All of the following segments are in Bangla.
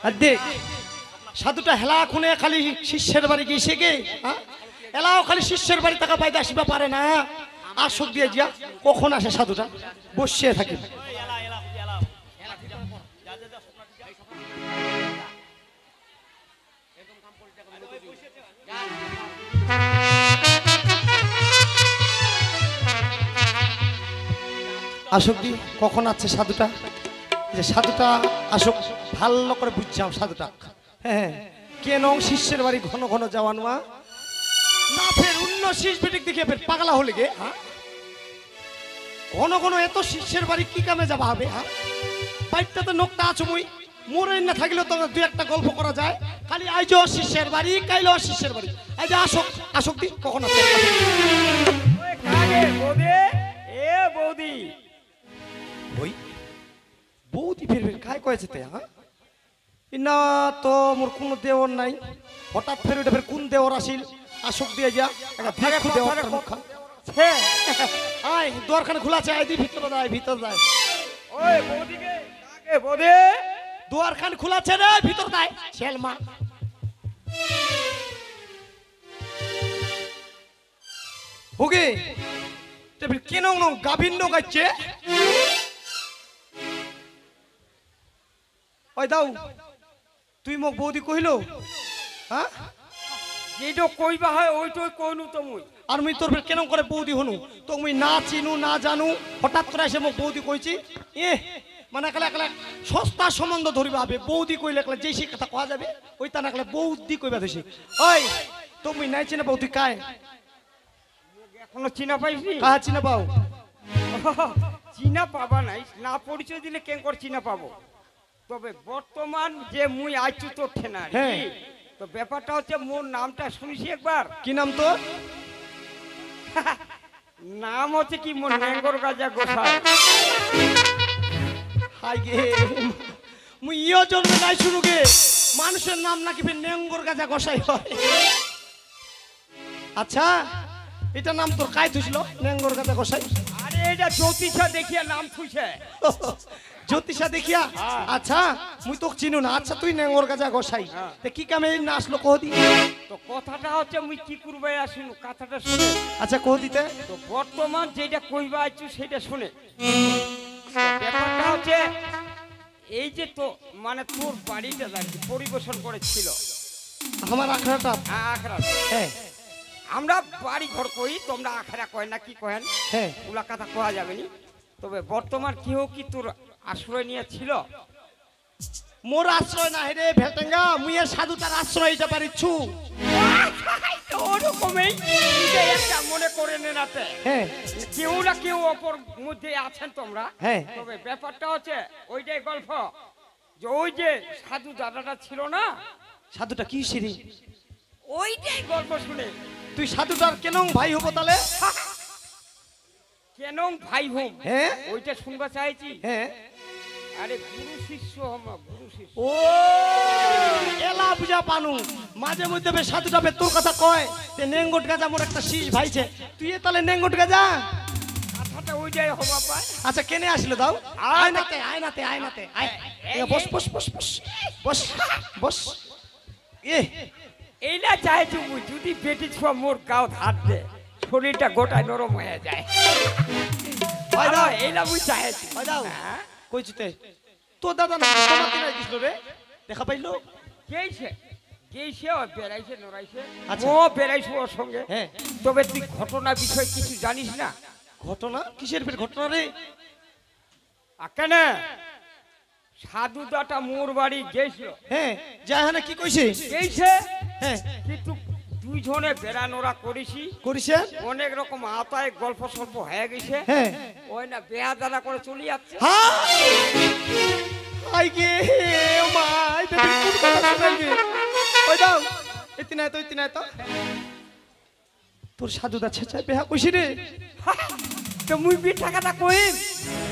আর দেখ সাধুটা হেলা খুনে খালি শিষ্যের বাড়ি গিয়েছে গে এলাও খালি শিষ্যের বাড়ি টাকা পাইতে আসিবা পারে না আসক দিয়ে যা কখন আসে সাধুটা বসিয়ে থাকে আসক দি কখন আছে সাধুটা যে সাধুটা আসক ভালো করে বুঝছাম সাধুটা হ্যাঁ কেন শিষ্যের বাড়ি ঘন ঘন যাওয়া নোয়া না ফের অন্য শিষ বেটিক দেখে ফের পাগলা হলে গে ঘন ঘন এত শিষ্যের বাড়ি কি কামে যাবা হবে বাইকটাতে নোকটা আছো মুই মোরে না থাকলে তো দুই একটা গল্প করা যায় খালি আইজ শিষ্যের বাড়ি কাইল শিষ্যের বাড়ি আইজ আসক আসক দি কখন আছে বৌদি ওই বৌদি ফের ফের খায় কয়েছে তে না তো মোর কোনো দেওর নাই হঠাৎ ফের ওইটা ফের কোন দেওর আসিল আসক দিয়ে যা একটা দেওয়ার মুখা আয় দোয়ারখানে খোলা আছে আয় দি ভিতরে যায় ওই বৌদিকে কাকে বৌদি দোয়ারখান খোলা আছে রে ভিতর যায় ছেলমা হোগে তেবে কেন গাভিন্ন গাচ্ছে ওই দাও তুই মোক বৌদি কহিল হ্যাঁ যেটা কইবা হয় ওইটাই কইনু তো মুই আর মুই তোর কেন করে বৌদি হনু তো মুই না চিনু না জানু হঠাৎ করে এসে মোক বৌদি কইছি মানে একলা একলা সস্তা সম্বন্ধ ধরিবা হবে বৌদি কইলে একলা যেই সে কথা কোয়া যাবে ওই তা না একলা বৌদি কইবা দেশি ওই তো মুই নাই চিনা বৌদি কায় এখনো চিনা পাইছি কাহা চিনা পাও চিনা পাবা নাই না পরিচয় দিলে কেন করে চিনা পাবো তবে বর্তমান যে মুই আইছু তো ঠেনা তো ব্যাপারটা হচ্ছে মোর নামটা শুনিছি একবার কি নাম তো নাম হচ্ছে কি মোর নেঙ্গর গাজা গোসাই হাই গে মুই ইও জন্মে নাই শুনু গে মানুষের নাম নাকি নেঙ্গর গাজা গোসাই হয় আচ্ছা এটা নাম তোর কাই থুইছিল নেঙ্গর গাজা গোসাই আরে এটা জ্যোতিষা দেখিয়া নাম থুইছে জ্যোতিষা দেখিয়া আচ্ছা মুই তোকে চিনু না আচ্ছা তুই নেঙ্গর গাজা গোসাই তে কি কামে না আসলো কহ দি তো কথাটা হচ্ছে মুই কি করবে আসিনু কথাটা শুনে আচ্ছা কহ দিতে তো বর্তমান যেটা কইবা আইছু সেটা শুনে ব্যাপারটা হচ্ছে এই যে তো মানে তোর বাড়িটা লাগছে পরিবেশন করেছিল আমার আখড়াটা আখড়া হ্যাঁ আমরা বাড়ি ঘর কই তোমরা আখড়া কয় না কি কহেন হ্যাঁ ওলা কথা কোয়া যাবে নি তবে বর্তমান কি হোক কি তোর আশ্রয় নিয়ে ছিল মোর আশ্রয় না রে ভেটেঙ্গা মুই এর সাধু তার আশ্রয় দিতে পারিছু ওরকমই একটা মনে করে নেনাতে হ্যাঁ কেউ না কেউ অপর মধ্যে আছেন তোমরা হ্যাঁ তবে ব্যাপারটা হচ্ছে ওইটাই গল্প যে ওই যে সাধু দাদাটা ছিল না সাধুটা কি সিরি ওইটাই গল্প শুনে তুই সাধুটার কেন ভাই হবো তাহলে কেন ভাই হোম হ্যাঁ ওইটা শুনবা চাইছি হ্যাঁ আরে গুরু শিষ্য হমা গুরু শিষ্য ও এলা বুঝা পানু মাঝে মধ্যে বে সাধুটা বে তোর কথা কয় তে নেঙ্গট গাজা মোর একটা শীষ ভাইছে তুই তাহলে নেঙ্গট গাজা কথাটা ওইটাই হবা পায় আচ্ছা কেনে আসলো দাও আয়নাতে আয়নাতে আয়নাতে আয় বস বস বস বস বস বস এইলা চাইছি মুই যদি পেটি ছোয়া মোর গাও হাত দে শরীরটা গোটায় নরম হয়ে যায় এইলা মুই চাইছি দাও কইছিতে তো দাদা না তোমাকে না দিছিল রে দেখা পাইলো কেইছে কেইছে ও বেরাইছে নরাইছে আচ্ছা ও বেরাইছে ওর সঙ্গে হ্যাঁ তবে তুই ঘটনা বিষয় কিছু জানিস না ঘটনা কিসের ফের ঘটনা রে আকেনে সাধু দাটা মোর বাড়ি গেছিল হ্যাঁ যাহানে কি কইছে গেইছে হ্যাঁ কিন্তু দুইজনে বেড়ানোরা করেছি করিছে অনেক রকম আতায় গল্প সল্প হয়ে গেছে হ্যাঁ ওই না বেয়া দাদা করে চলে যাচ্ছে আই গে মাই বেবি কোন কথা শুনাইবে ওই দাও ইতিনা তো তোর সাধুদা ছেচা বেহা কইছি রে তো মুই বিটা কথা কইম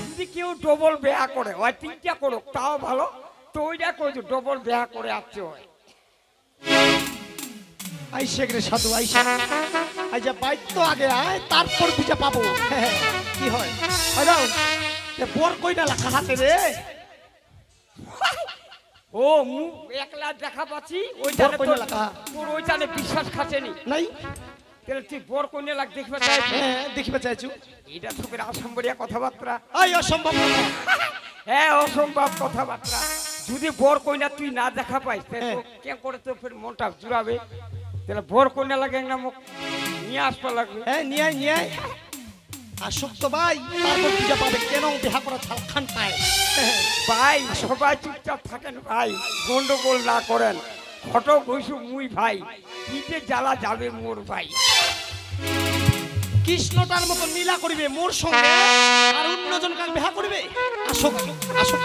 যদি কেউ ডবল বেয়া করে ওই তিনটা করুক তাও ভালো তো ওইটা কই ডবল বেয়া করে আসছে ওই আইসে রে সাধু আইসা আইজা বাইক তো আগে আয় তারপর বুঝা পাবো কি হয় ওই দাও বর কই না লাখা হাতে রে ও মু একলা দেখা পাচ্ছি ওইখানে বর কইনা লাগা। তোর ওইখানে বিশ্বাস খাচ্ছেনি নাই তাহলে তুই বর কোনে লাগ দেখবে চাই হ্যাঁ দেখিবে চাইছু এটা তোকে অসম্ভবীয় কথাবার্তা আই অসম্ভব না। হ্যাঁ অসম্ভব কথাবার্তা যদি বর কইনা তুই না দেখা পাইস তাহলে হ্যাঁ। তো কে করে তো ফের মনটা জুড়াবে তাহলে বর কইনা লাগে না মুখ নিয়ে আসতে লাগবে হ্যাঁ নিয়ে আসুক তো ভাই তারপর পূজা পাবে কেন বিহা করা ছালখান পায় ভাই সবাই চুপচাপ থাকেন ভাই গন্ডগোল না করেন ঘটক হইছু মুই ভাই কি যে জ্বালা যাবে মোর ভাই কৃষ্ণটার মতো নীলা করিবে মোর সঙ্গে আর অন্যজন কাক বিহা করিবে আসুক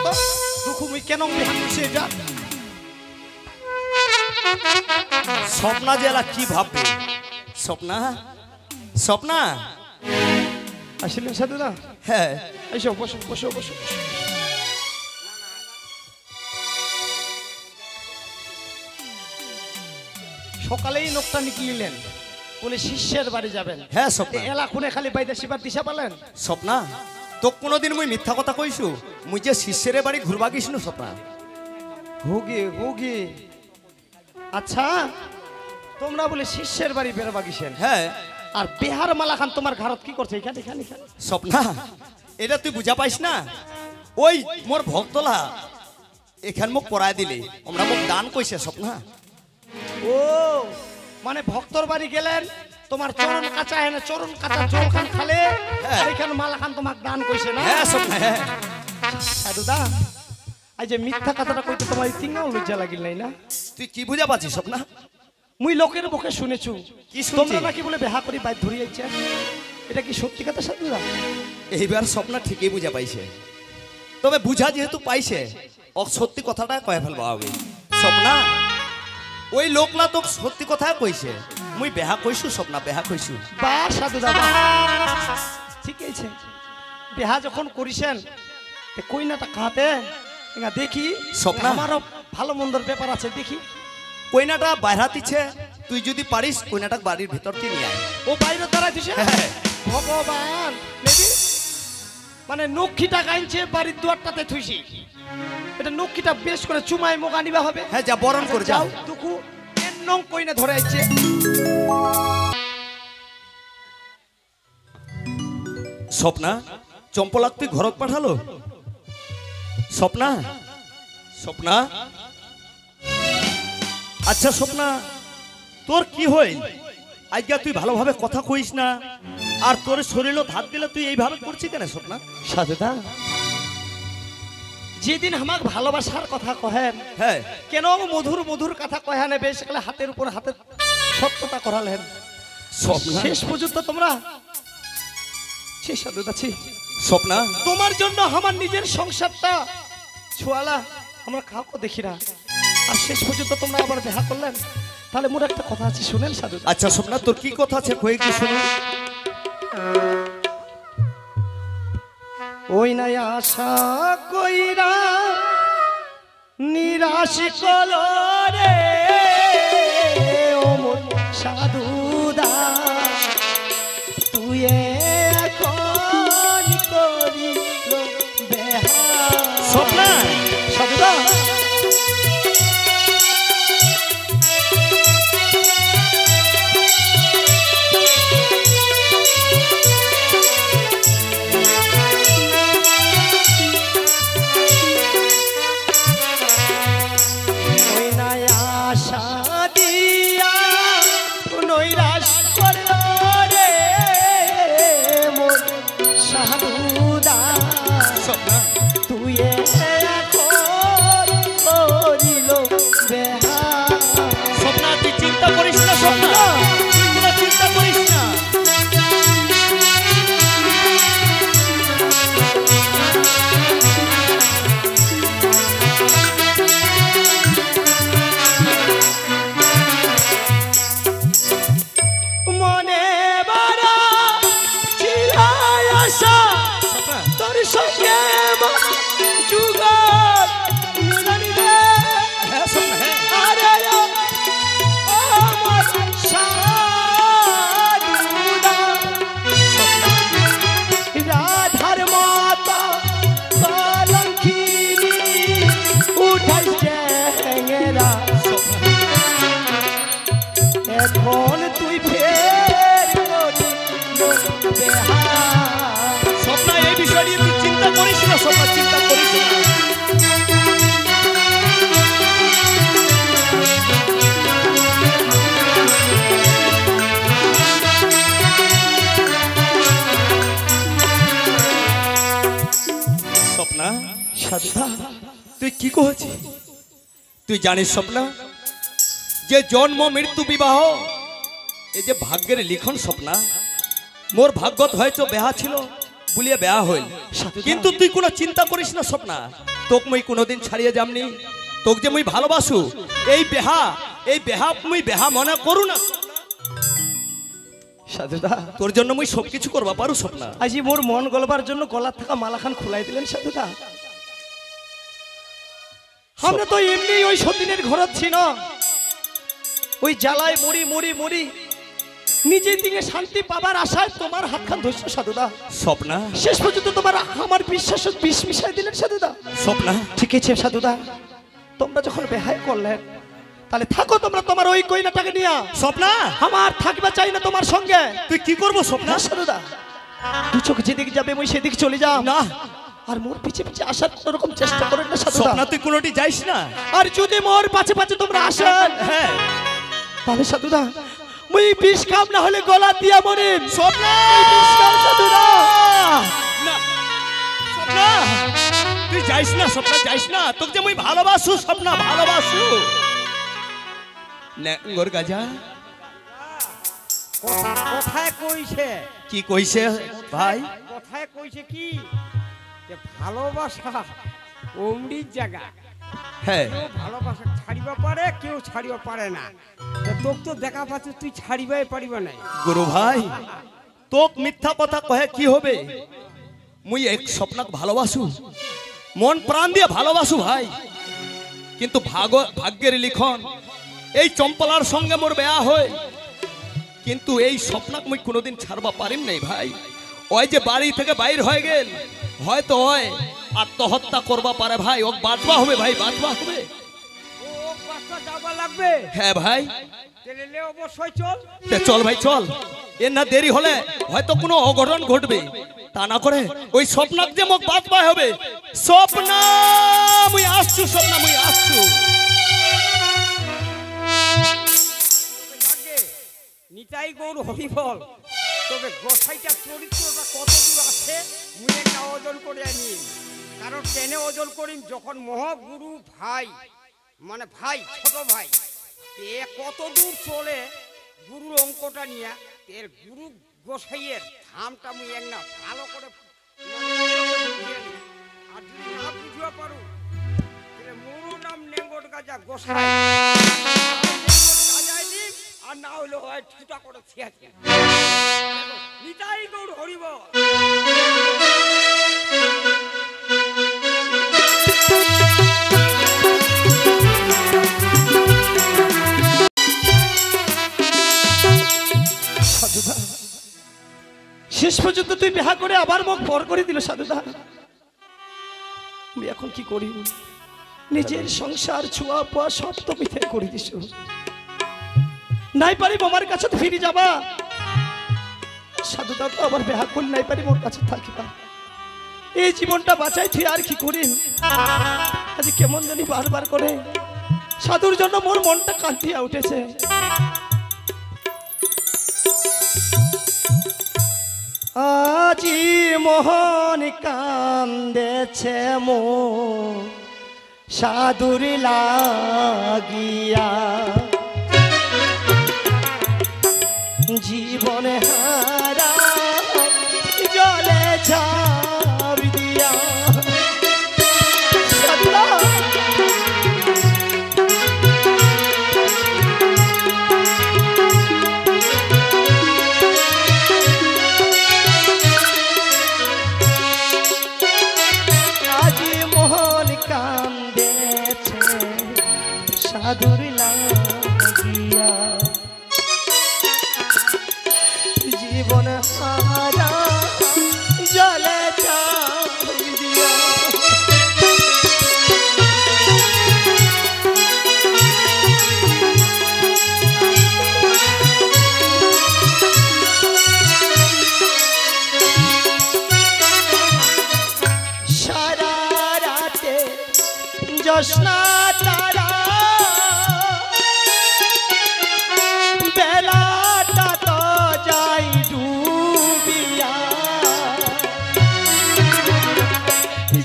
তো দুঃখু মুই কেন বিহা করছি এটা স্বপ্না জেলা কি ভাববে স্বপ্না স্বপ্না আসিলেন সাধু না হ্যাঁ এসো বসো বসো বসো সকালেই নোকটা নিকলিলেন বলে শিষ্যের বাড়ি যাবেন হ্যাঁ স্বপ্না এলা খুনে খালি বাইদা শিবার দিশা পালেন স্বপ্না তো কোনোদিন মুই মিথ্যা কথা কইছু মুই যে শিষ্যের বাড়ি ঘুরবা গেছিনু স্বপ্না হোগে আচ্ছা তোমরা বলে শিষ্যের বাড়ি বেরোবা গেছেন হ্যাঁ আর বিহার মালা খান তোমার ঘরত কি করছে এখানে এখানে এখানে স্বপ্না এটা তুই বুঝা পাইস না ওই মোর ভক্তলা এখান মোক পড়ায় দিলে আমরা মোক দান কইছে স্বপ্না ও মানে ভক্তর বাড়ি গেলেন তোমার চরণ কাঁচা এনে চরণ কাঁচা জল খান খালে হ্যাঁ। আর এখানে মালা খান তোমাকে দান কইছে না হ্যাঁ স্বপ্না হ্যাঁ সাধুদা এই যে মিথ্যা কথাটা কইতে তোমার তিঙ্গাও লজ্জা লাগিল নাই না তুই কি বুঝা পাচ্ছিস স্বপ্না মুই লোকের মুখে শুনেছু কি শুনছি? তোমরা নাকি বলে বেহা করি বাইর ধরিয়েছে এটা কি সত্যি কথা সাধুদা এইবার স্বপ্না ঠিকই বুঝা পাইছে তবে বুঝা যেহেতু পাইছে ও সত্যি কথাটা কয়ে ফেলবা হবে স্বপ্না ওই লোকলা তো সত্যি কথা কইছে মুই বেহা কইছু স্বপ্না বেহা কইছু বা সাধুদা বা ঠিক আছে বেহা যখন করিছেন তে কইনাটা খাতে এগা দেখি স্বপ্না? আমারও ভালো মন্দর ব্যাপার আছে দেখি কইনাটা বাইরাতিছে তুই যদি পারিস কইনাটা বাড়ির ভিতর দিয়ে নিয়ে আয় ও বাইরে দাঁড়াই দিছে হ্যাঁ। ভগবান নেবি মানে নক্ষীটা গাইছে বাড়ির দুয়ারটাতে থুইছি এটা নক্ষীটা বেশ করে চুমাই মোগা নিবা হবে হ্যাঁ যা বরণ করে যাও দুকু এন্নং কইনা ধরে আইছে স্বপ্না চম্পলাক তুই ঘরত পাঠালো স্বপ্না স্বপ্না আচ্ছা স্বপ্না তোর কি হইল আজকে তুই ভালোভাবে কথা কইস না আর তোর শরীরও হাত দিলে তুই এইভাবে করছিস কেন স্বপ্না সাধুদা যেদিন আমাক ভালোবাসার কথা কহেন হ্যাঁ কেন মধুর মধুর কথা কহে নেবে সেখানে হাতের উপর হাতের সত্যতা করালেন স্বপ্না শেষ পর্যন্ত তোমরা ছি সাধুদা ছি স্বপ্না তোমার জন্য আমার নিজের সংসারটা ছোয়ালা আমরা কাউকে দেখি না আর শেষ পর্যন্ত তোমরা আবার দেখা করলেন তাহলে মোর একটা কথা আছে শুনেন সাধু আচ্ছা স্বপ্না তোর কি কথা আছে কই কি শুনুন ওই নাই আশা কইরা নিরাশ কলরে ও মোর সাধুদা তুই এখন করিল বেহা স্বপ্না সাধুদা ওই নাই আশা দিয়া নৈরাশ করল রে মোর সাধুদা স্বপ্না তুই এখন করিস না স্বপ্না, চিন্তা করিস না। স্বপ্না, সাধুদা তুই কি কহছিস? তুই জানিস স্বপ্না, যে জন্ম মৃত্যু বিবাহ এই যে ভাগ্যের লিখন স্বপ্না, মোর ভাগ্যত হয়তো বেহা ছিল বলিয়ে বেহা হইল, কিন্তু তুই কোনো চিন্তা করিস না স্বপ্না, তোক মুই কোনোদিন ছাড়িয়ে যামনি, তোক যে মুই ভালোবাসু, এই বেহা মুই বেহা মনে করু না। সাধুদা তোর জন্য মুই সব কিছু করবা পারু স্বপ্না। আজি মোর মন গলবার জন্য গলার থাকা মালাখান খুলাই দিলেন সাধুদা। আমরা তো এমনি ওই সতীনের ঘরত ছিল, ওই জ্বালায় মরি মরি মরি নিজের দিকে শান্তি পাবার আশায় তোমার হাতখান ধরছ সাধুদা। স্বপ্না, শেষ পর্যন্ত তোমার আমার বিশ্বাস বিষ মিশাই দিলেন সাধুদা। স্বপ্না ঠিক আছে সাধুদা, তোমরা যখন বেহায় করলেন তাহলে থাকো তোমরা তোমার ওই কইনাটাকে নিয়ে। স্বপ্না, আমার থাকবা চাই না তোমার সঙ্গে। তুই কি করবো স্বপ্না? না সাধুদা, দু চোখ যেদিকে যাবে মই সেদিকে চলে যাও না, আর মোর পিছে পিছে আসার কোন রকম চেষ্টা করেন না সাধুদা। স্বপ্না তুই কোনোটি যাইস না। আর যদি মোর পাছে পাছে তোমরা আসেন, হ্যাঁ তাহলে সাধুদা মই বিষ কাম না হলে গলা দিয়া মরেন। স্বপ্না, বিষ কাম সাধুদা। না স্বপ্না, তুই যাইস না স্বপ্না, যাইস না, তোকে যে মুই ভালোবাসু স্বপ্না, ভালোবাসু। নেঙ্গর গাজা কোথায় কইছে? কি কইছে ভাই? কোথায় কইছে কি যে ভালোবাসা অমৃত জায়গা, হ্যাঁ কেউ ভালোবাসা ছাড়িবা পারে, কেউ ছাড়িবা পারে না। তোক তো দেখা পাচ্ছ তুই ছাড়িবাই পারিবা নাই। গুরু ভাই, তোক মিথ্যা কথা কহে কি হবে? মুই এক স্বপ্নক ভালোবাসু, মন প্রাণ দিয়ে ভালোবাসু ভাই, কিন্তু ভাগ্যের লিখন এই চম্পলার সঙ্গে মোর বেয়া হয়, কিন্তু এই স্বপ্নক মুই কোনোদিন ছাড়বা পারিম নাই ভাই। ওই যে বাড়ি থেকে বাইর হয়ে গেল, হয়তো ওই আত্মহত্যা করবা পারে ভাই, ও বাঁচবা হবে ভাই, বাঁচবা হবে। ও বাচ্চা যাবা লাগবে। হ্যাঁ ভাই, তেলে অবশ্যই চল। চল ভাই চল, এর না দেরি হলে হয়তো কোনো অঘটন ঘটবে, তা না করে ওই স্বপ্নক যে মোক বাঁচবা হবে। স্বপ্না মুই আসছু, স্বপ্না মুই আসছু। নিতাই গৌর হরিবল, তবে গোসাইটার চরিত্রটা কত দূর আছে মুই একটা ওজন করে আনি। কারণ টেনে ওজন করিম যখন মহাগুরু ভাই, মানে ভাই, ছোট ভাই, এ কত দূর চলে গুরুর অঙ্কটা নিয়ে, এর গুরু গোসাইয়ের ধামটা মুই এক না ভালো করে বুঝিয়ে নি। আর যদি না বুঝিয়া পারু তাহলে মোর নাম নেঙ্গট গাজা গোসাই, গাজাই দিন, আর না হইলে হয় ছুটা করে ছিয়াছে। নিতাই গৌর হরিবল। সাধুদা শেষ পর্যন্ত তুই বিহা করে আবার মুখ পর করে দিল সাধুদা। আমি এখন কি করি? নিজের সংসার ছুয়া পোয়া সব তো মিথ্যে করে দিস। নাই পারি আমার কাছে তো ফিরে যাবা সাধুদা, তো আবার বিহা করে নাই পারি মোর কাছে থাকিবা। এই জীবনটা বাঁচাই তুই আর কি করি? আজ কেমন জানি বারবার করে সাধুর জন্য মোর মনটা কান্দিয়া উঠেছে। আজি মোহন কান্দেছে মো সাধুর লাগিয়া, জীবন হারা জলে ঝাঁপ দিয়া। সাধুরা সাধুর লাগিয়া, জীবন হারা জলে ঝাঁপ দিয়া। জোৎস্না তারা বেলাটা তো যাই ডুবিয়া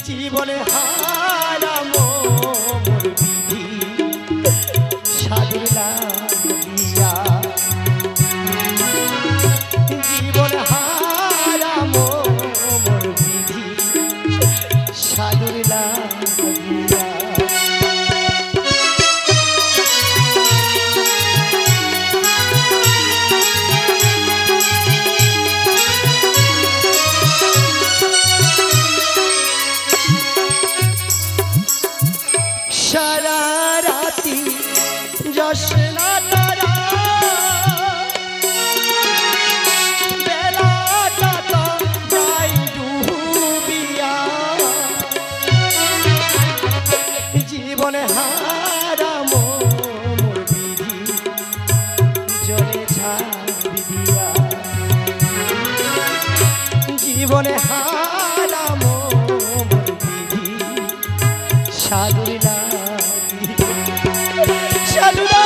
জীবনে হারাম মোর বিধি সাধুর লাগিয়া জীবন হারাম মোর বিধি সাধুর লাগিয়া সারা রাতি জোৎস্না তারা বেলাটা তো যাই ডুবিয়া জীবনে হারাম মোর বিধি জলে ছাড়ি দিয়া জীবনে হারাম মোর বিধি সাধুর লাগিয়া সাধুরা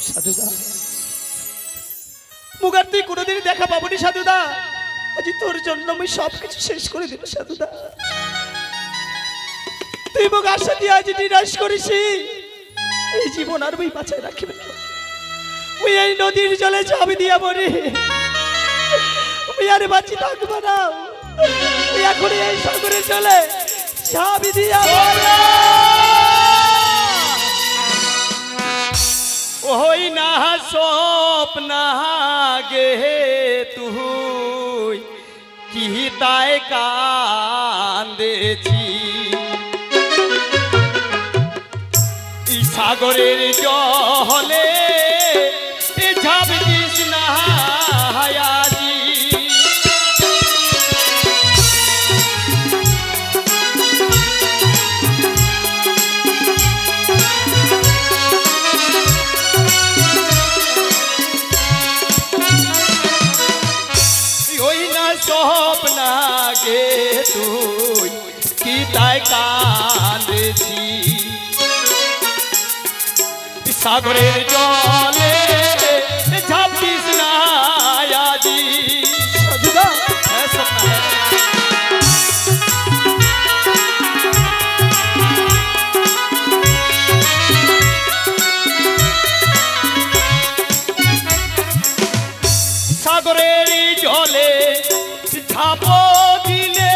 সাধুদা মুগার তুই কোনোদিনই দেখা পাবনি সাধুদা আজ তোর জন্য আমি সবকিছু শেষ করে দিল সাধুদা তুই মুখ আশা দিয়ে আজ নিরাশ করিস এই জীবন আর মুই বাঁচায় রাখিবে না মুই এই নদীর জলে ঝাঁপি দিয়া মরি মুই আর বাঁচি থাকবো না মুই এখন এই সাগরের জলে ঝাঁপি দিয়া মরি ওই না স্বপ্না গে তুই কি তাই কান্দেছি সাগরের জলে ঝাঁপ দিস না হায়াজি ওই না স্বপ্না গে তুই কি তাই কাঁদেছি সাগরের জলে ঝাঁপ দিস না আজি সাধুদা সাগরের জলে ঝাঁপ দিলে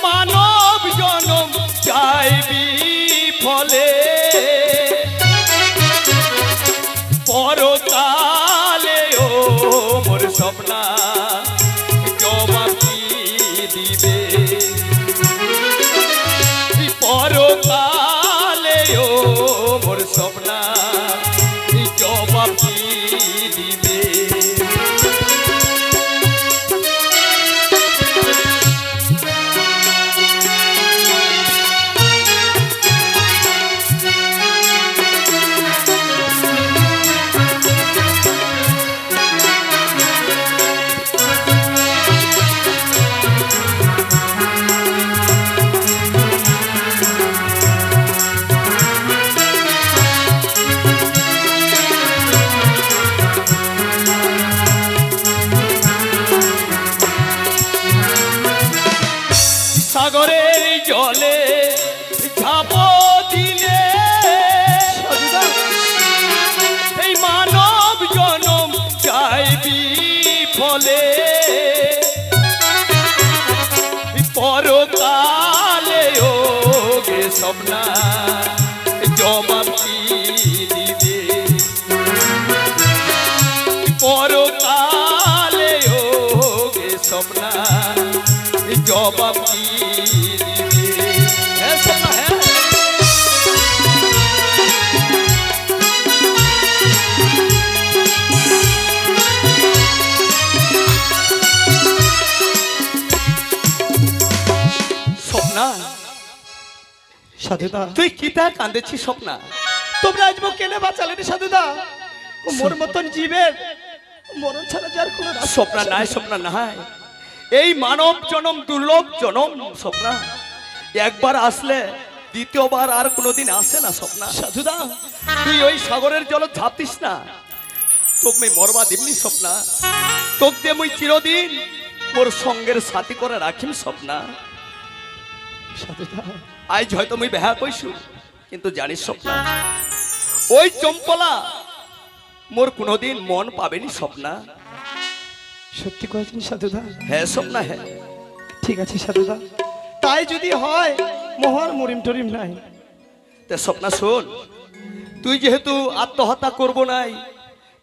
মানব জনম চাইবি ফলে পরকালে ও মোর স্বপ্না জবাব কি দিবে পরকালে ও মোর স্বপ্না জবাব কি দিবে সাগরের জলে ঝাঁপ দিলে এই মানব জনম চাইবি ফলে পরকালে ও গে স্বপ্না জবাব কি দিবে পরকালে ও গে স্বপ্না জবাব কি দিবে সাধুদা তুই কিতা কান্দেছিস স্বপ্না? তোমরা আজ মোক কেনে বাঁচালে রে সাধুদা? মোর মতন জীবের মরণ ছাড়া যার কোনো রাস্তা স্বপ্না নাই, স্বপ্না নাই। এই মানব জনম দুর্লভ জনম স্বপ্না, একবার আসলে দ্বিতীয়বার আর কোনোদিন আসে না স্বপ্না। সাধুদা তুই ওই সাগরের জল ঝাঁপিস না, তোকে মরবা দিমনি স্বপ্না। তোকে মুই চিরদিন মোর সঙ্গের সাথী করে রাখিম স্বপ্না। সাধুদা আজ হয়তো মুই বেহা কইছু, কিন্তু জানিস স্বপ্না, ওই চম্পলা মোর কোনোদিন মন পাবেনি স্বপ্না। সত্যি কয়েছেন সাধুদা? হ্যাঁ স্বপ্না, হ্যাঁ। ঠিক আছে সাধুদা, তাই যদি হয় মোহর মরিম টরিম নাই। তে স্বপ্না শোন, তুই যেহেতু আত্মহত্যা করব নাই,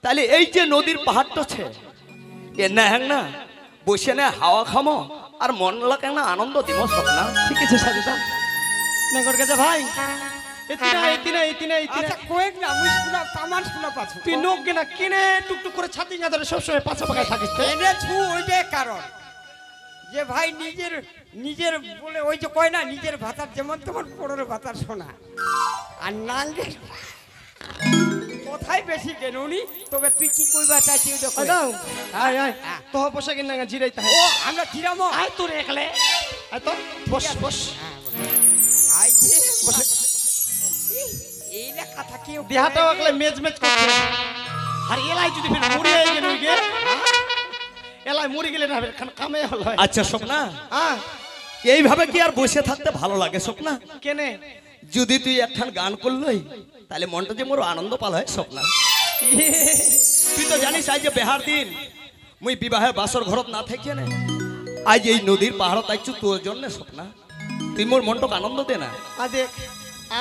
তাহলে এই যে নদীর পাহাড়টা আছে এ না হ্যাং না বসে না হাওয়া খামো আর মন লাগে না আনন্দ দিব স্বপ্না। ঠিক আছে সাধুদা, নেগর গেছে ভাই এতিনা আচ্ছা কয়েক না মুই শুনা তামান শুনা পাচ্ছি। তুই নোক না কিনে টুকটুক করে ছাতি না ধরে সবসময় পাছা পাকায় থাকিস তো? এনেছু ওইটাই কারণ যে ভাই নিজের নিজের বলে ওই যে কয় না নিজের ভাতার যেমন তেমন পরের ভাতার শোনা আর নাঙ্গের কোথায় বেশি কেন উনি। তবে তুই কি কইবা চাইছি ওইটা কই। দাও আয় আয় তো পোশাক না জিরাইতে হয়। ও আমরা জিরামো আয় তোর একলে আয় তো বস বস আই যে বসে এই না কথা কেউ দেহাটা একলে মেজ মেজ করছে। আর এলাই যদি ফির মরি হয়ে গেল গে, এলাই মরি গেলে না খান কামে হল হয়। আচ্ছা স্বপ্না, হ্যাঁ এইভাবে কি আর বসে থাকতে ভালো লাগে স্বপ্না? কেনে যদি তুই একখান গান করলই তাহলে মনটা যে মোর আনন্দ পাল হয় স্বপ্না। তুই তো জানিস আজ যে বেহার দিন মুই বিবাহের বাসর ঘরত না থাকি না, আজ এই নদীর পাহাড়ত আইছু তোর জন্য স্বপ্না। তুই মোর মনটাকে আনন্দ দে না। দেখ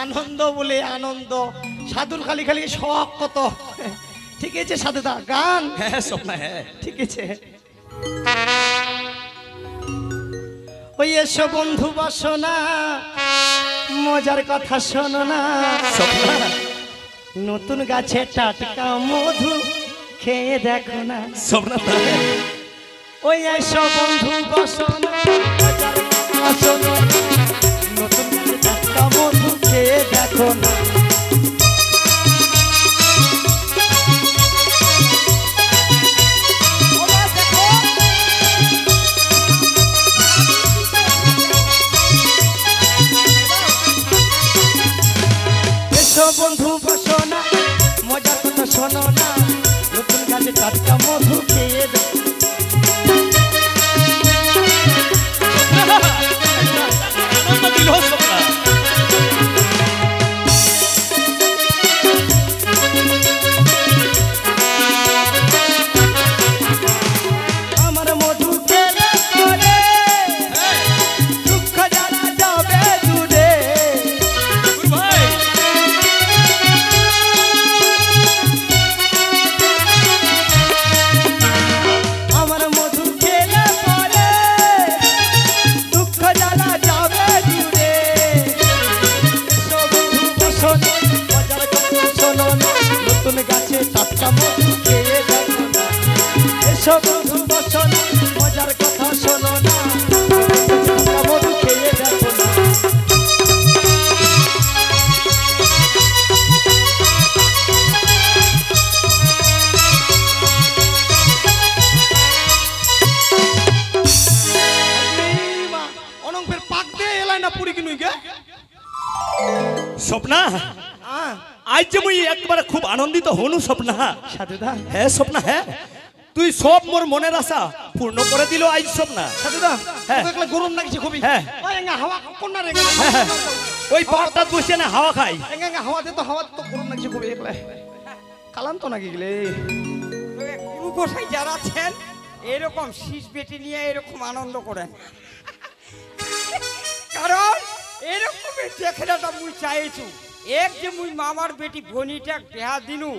আনন্দ বলে আনন্দ, সাধুর খালি খালি শখ কত। ঠিক আছে সাধুদা, গান হ্যাঁ স্বপ্না, হ্যাঁ ঠিক আছে। ওই এসো বন্ধু বাসনা মজার কথা শোনো না, স্বপ্না নতুন গাছে টাটকা মধু খেয়ে দেখো না। স্বপ্না ওই এসো বন্ধু বাসনা মজার কথা শোনো না, নতুন গাছে টাটকা মধু খেয়ে দেখো না। বন্ধু বসো না মজার কথা শোনো না, নতুন গাছে টাটকা মধু খেয়ে আমার মধু খেলে পরে দুঃখ জ্বালা যাবে দূরে। আমার মধু খেলে পরে দুঃখ জ্বালা যাবে দূরে। এসো বন্ধু বসো না মজার কথা শোনো না, নতুন গাছে টাটকা মধু খেয়ে দেখো না। এসো বন্ধু বসো না মজার কথা শোনো না, টাটকা মধু খেয়ে দেখো না। অনংফের পাক দে এলাই না পুরি কিনুই গে। স্বপ্না আজ যে মুই একবারে খুব আনন্দিত হনু স্বপ্না। সাধুদা হ্যাঁ স্বপ্না, হ্যাঁ তুই সব মোর মনের আশা পূর্ণ করে দিল আজ স্বপ্না। সাধুদা হ্যাঁ। দেখলে গরম লাগছে খুবই। হ্যাঁ। ওই এঙ্গা হাওয়া কোন না রে? ওই পাহাড়টা বসে না হাওয়া খাই। এঙ্গা হাওয়াতে তো হাওয়া তো গরম লাগছে খুবই একলা। কালাম তো নাকি গেলে গুরু গোসাই যারা আছেন এরকম শীষ বেটি নিয়ে এরকম আনন্দ করেন, কারণ এরকম দেখলাটা মুই চাইছু। এক যে মুই মামার বেটি বনিটা বেহা দিনু,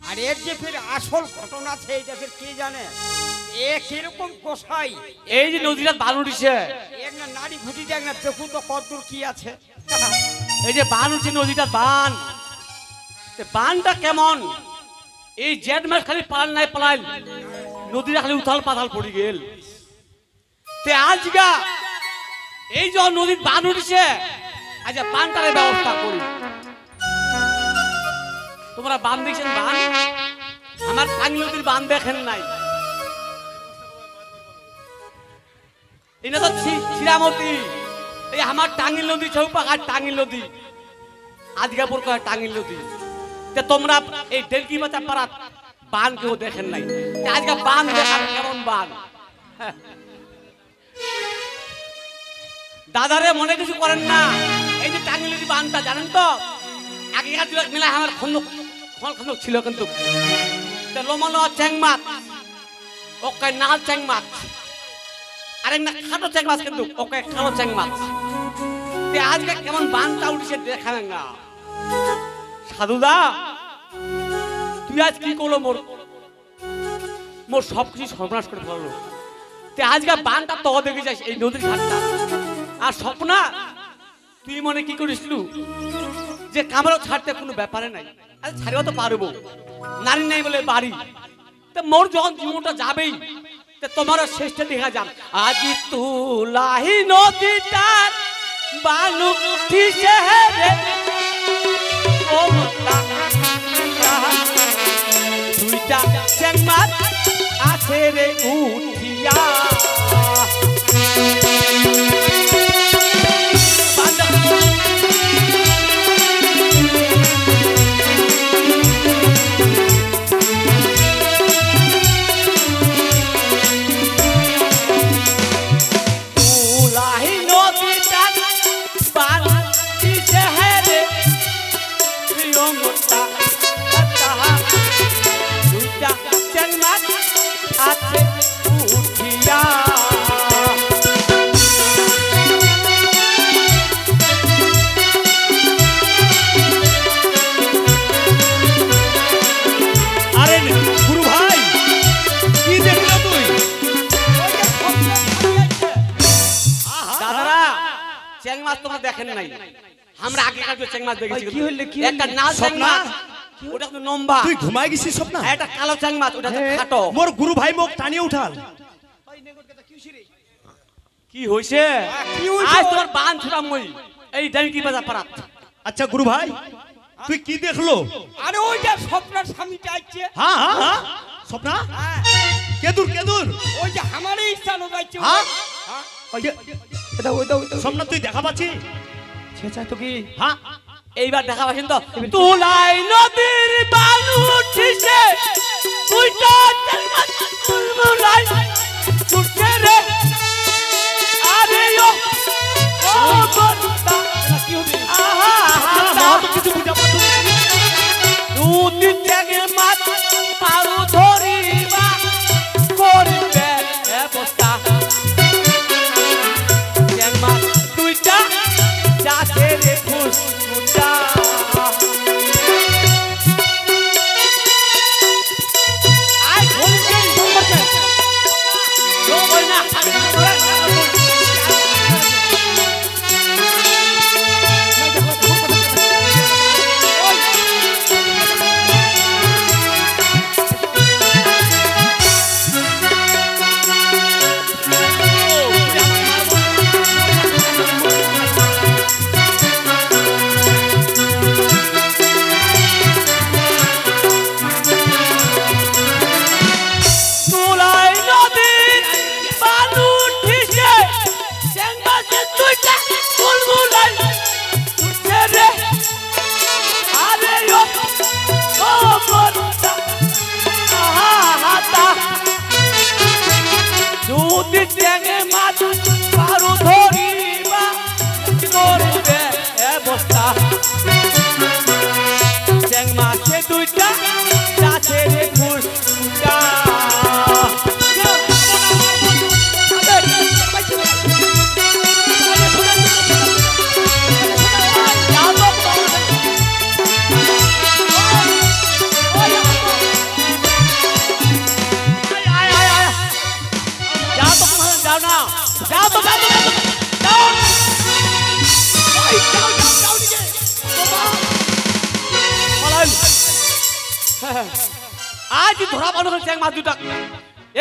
আর এর যে ফের আসল ঘটনা আছে এইটা ফের কে জানে। এ কিরকম গোসাই এই যে নদীটা বান উঠিছে, এক না নারী ঘুটিটা এক না দেখুন তো কতদূর কি আছে। এই যে বান উঠছে নদীটা বান, বানটা কেমন? এই জেঠ মাস খালি পাল নাই পালাইল, নদীটা খালি উথাল পাথাল পড়ে গেল। তে আজগা এই যে নদীর বান উঠেছে আচ্ছা বানটার ব্যবস্থা করি। তোমরা বান দেখছেন? বান আমার টাঙ্গি নদীর বান দেখেন নাই? এটা তো শিরামতি। এই আমার টাঙ্গি নদী চৌপাক আর টাঙ্গি নদী আজগাপুর কয় টাঙ্গি নদী। তোমরা এই ডেলকি বাচ্চা পাড়া বান কেউ দেখেন নাই। আজকে বান দেখার কেমন বান। দাদারে মনে কিছু করেন না। এই যে টাঙ্গি নদী বানটা জানেন তো, আগেকার যুগে মেলায় আমার খন্দক ছিল কিন্তু লোমলো চ্যাং মাছ, ওকে নাল চ্যাং মাছ, আরেক না খাটো চ্যাং মাছ, কিন্তু ওকে কালো চ্যাং মাছ। আজকে কেমন বানটা উঠেছে দেখাবেন না। সাধুদা তুই আজ কি করলো? মোর সবকিছু সর্বনাশ করে ফেললো। আজকে বানটা তো দেখে যাস এই নদীর ঘাটটা। আর স্বপ্না তুই মনে কি করিসল যে কামড়াও ছাড়তে কোনো ব্যাপারে নাই? আরে ছাড়িও তো পারবো, নারী নাই বলে বাড়ি। মোর যখন জীবনটা যাবেই তোমারও শেষটা দেখা যান। আজি তুলাহি নদীটার বালু উঠিছে রে, ও দুইটা চ্যাং মাছ আছে রে উঠিয়া। দেখেন নাই? আমরা আগেকার চ্যাং মাছ দেখেছি। কি হইল? কি একটা নাল চ্যাং মাছ, ওটা তো লম্বা। তুই ঘুমাই গেছিস স্বপ্না? একটা কালো চ্যাং মাছ, ওটা তো খাটো। মোর গুরু ভাই মোক টানিয়ে উঠাল। কি হইছে? আজ তোমার বান ছুটাম মই এই ডাঙ্গি বাজার পারাত। আচ্ছা গুরু ভাই তুই কি দেখলো? আরে ওই যে স্বপ্নার স্বামীটা আসছে। হ্যাঁ হ্যাঁ হ্যাঁ স্বপ্না কেদুর কেদুর ওই যে আমারই স্থানে যাচ্ছে। হ্যাঁ এটা ওইটা ওইটা স্বপ্না তুই দেখা পাচ্ছি? সে চাই তো কি? হ্যাঁ এইবার দেখা পাচ্ছেন তো? তুলাই নদীর বালু উঠিছে, দুইটা চ্যাং মাছ তুলাই উঠছে রে। আরে ও বন্তা কি হবে? আহা আহা কিছু বুঝা পাচ্ছ না। দুই চ্যাং মাছ পারু ধরিবা করবে অবস্থা। চ্যাং মাছ দুইটা যাচ্ছে রে ফুসফুটা। আই ঘুরছে ঘুরছে লো বই না আজ ধরা পানো চ্যাং মাছ দুটা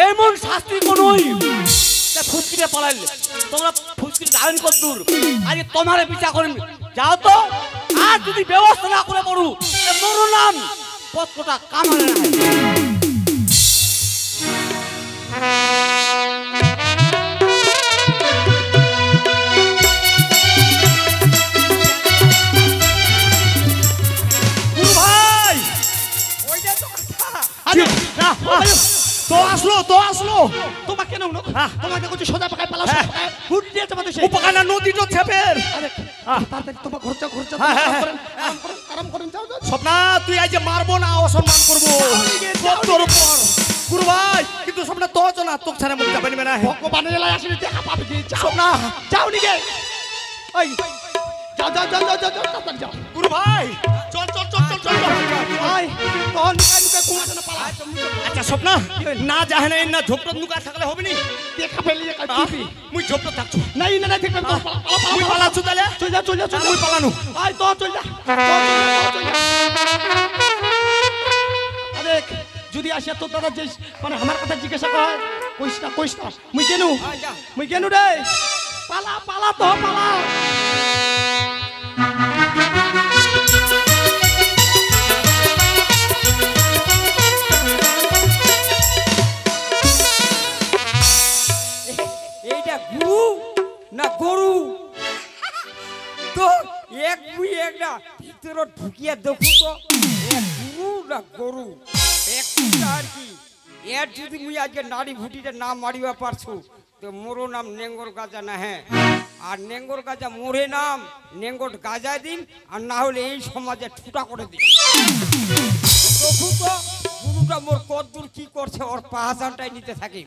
এমন শাস্তি কোনই ফুসকিতে পালাইলে তোমরা ফুসকিতে যাবেন কত দূর? আজ তোমারে বিচার করেন যাও তো আর যদি ব্যবস্থা না করে মরু মরু নাম পত্রটা কামালে না ভাই ওইটা তো কথা। আরে না তো আসলো তোমাকে কেন হলো হ্যাঁ। তোমাকে কিছু সোজা পাকায় পালা হ্যাঁ। ফুট দিয়ে তোমাদের সেই উপকানা নদী তো ছেপের আরে হ্যাঁ। তাড়াতাড়ি তোমার ঘর যাও হ্যাঁ, হ্যাঁ, আরাম করেন যাও যাও স্বপ্না তুই আজ মারবো না অসম্মান করবো তোর উপর গুরু ভাই কিন্তু স্বপ্না তো না তোকে ছাড়া মুখ যাবে না ভগবানের এলাকায় আসলে দেখা পাবে কি যাও স্বপ্না যাও নিকে ওই যাও যাও যাও যাও যাও তাড়াতাড়ি যাও গুরু ভাই চল আয় তোর নিকে নিকে কুমার না পালা আচ্ছা স্বপ্না না যাহে না না ঝোপটা নুকা থাকলে হবে নি দেখা পেলি কাই টিপি মুই ঝোপটা থাকছো নাই না না দেখবে তো পালা মুই পালাচ্ছু তাহলে চল যা মুই পালানু আয় তো চল যা চল যা আরে যদি আসিয়া তো দাদা যে মানে আমার কথা জিজ্ঞাসা কর কইস না মুই কেনু রে পালা তো পালা এইটা গুরু না গরু তো এক মুই এক না ভিতরে ঢুকিয়া দেখু তো এক গুরু না গরু একটা আর কি এর যদি মুই আজকে নারী ভুটিটা না মারিবা পারছু তো মোরো নাম নেঙ্গর গাজা না হ্যাঁ আর নেঙ্গর গাজা মোরে নাম নেঙ্গর গাজা দিন আর না হলে এই সমাজে ঠুটা করে দিন দেখু তো গুরুটা মোর কদ্দুর কি করছে ওর পাহাচানটাই নিতে থাকি